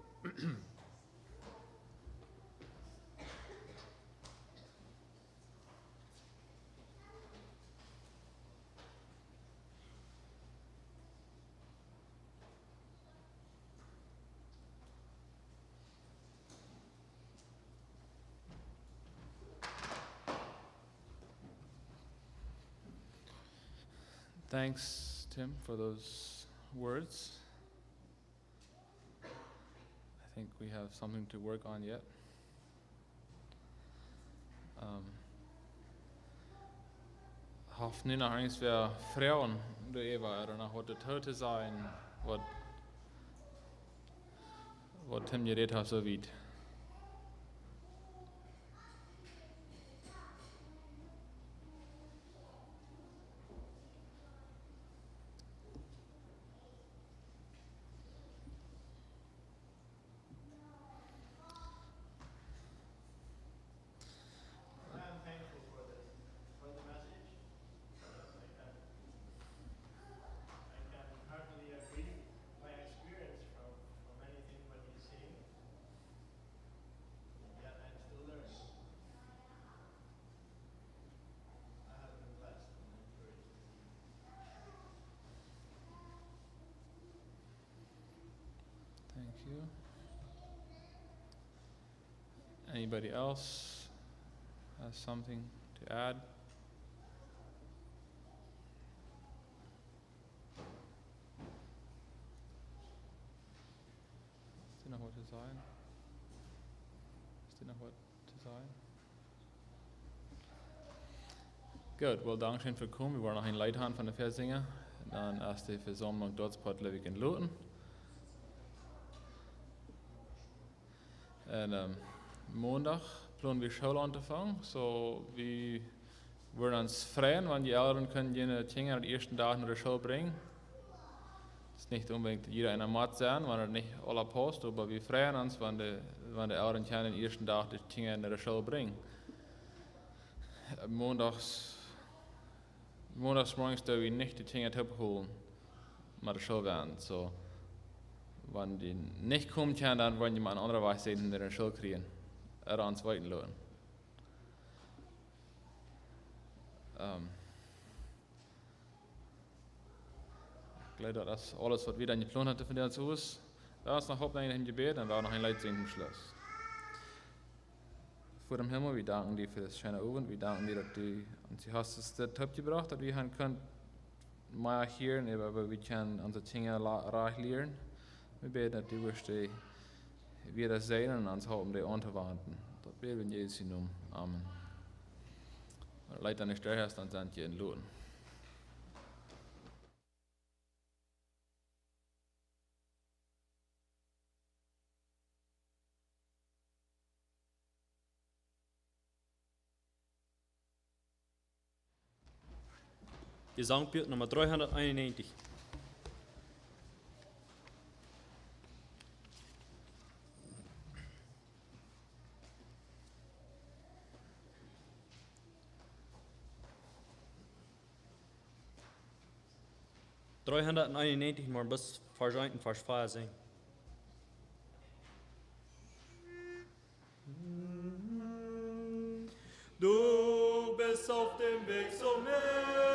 Thanks, Tim, for those words. I think we have something to work on yet. Haft ni nach eins wer Frauen du Eva oder nach what heute sein, what Tim geredet hat so weit. Thank you. Anybody else has something to add? Is er nog wat te zeggen? Is er nog wat te zeggen? Gut, well, dankeschön für kommen. Wir wollen noch ein Lied haben von der Versinger. Dann erst die Versammlung dort Sportlewig in Loten. En maandag plannen we school aan te vangen. So we worden ons vrijen, want die ouderen kunnen je dingen aan de eerste dag naar de school brengen. Het is niet unbedingt jeder in een mat zijn, wanneer het niet alle past, maar we vrijen ons, wanneer de ouderen kunnen de eerste dag de dingen naar de school brengen. Mondagsmorgens doen we niet de dingen te opholen, maar de school werden. So, wenn die nicht kommen kann, dann wollen die mal eine andere Weise in der Schule kriegen. Oder ans Weiten lassen. Ik geloof dat dat alles wat we dan gepland hadden van dit huis. Da ist noch Haupteingang im Gebet, dann war noch ein Leitsingen zum Schluss. Vor dem Himmel, wir danken dir für das schöne Abend, wir danken dir, dass du uns die hast es das habt gebracht, dass wir haben können mal hier, aber wir können unsere Dinge reich lernen. Wir beten, dass du wirst wieder sein und uns helfen, die anzuwenden. Das beten wir in Jesu Namen. Amen. Leid an der Stelle hast, dann sind wir in Lohn. Gesangbuch Nummer 391. Maar bis vers 1 en vers 4 zijn. Du bist auf dem Weg zum Himmel.